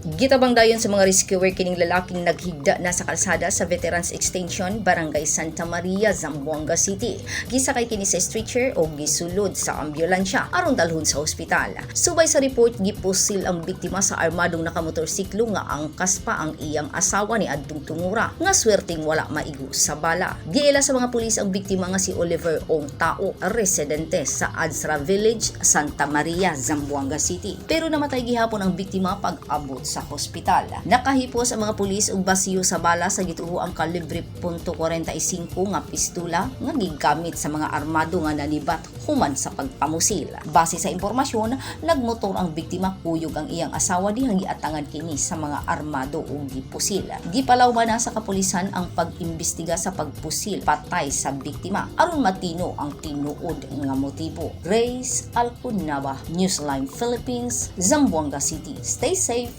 Gitabang dayon sa mga rescuer kining lalaking naghigda na sa kalsada sa Veterans Extension, Barangay Santa Maria, Zamboanga City. Gisakay kini sa stretcher o gisulod sa ambulansya aron dalhon sa ospital. Subay sa report, gipusil ang biktima sa armadong nakamotorsiklo nga angkas pa ang iyang asawa ni adtong tungura nga swerteng wala maigo sa bala. Giila sa mga pulis ang biktima nga si Oliver Ong Tao, residente sa Adsra Village, Santa Maria, Zamboanga City. Pero namatay gihapon ang biktima pag-abot sa hospital. Nakahipos ang mga pulis og basiyo sa bala sa gituo ang kalibre .45 nga pistola nga gigamit sa mga armado nga nanibat human sa pagpamusil. Base sa impormasyon, nagmotor ang biktima kuyog ang iyang asawa dihang giatangan kini sa mga armado ug gipusil. Gipalaw man na sa kapulisan ang pag-imbestiga sa pagpusil patay sa biktima aron matino ang tinuod nga motibo. Grace Alcunaba, Newsline Philippines, Zamboanga City. Stay safe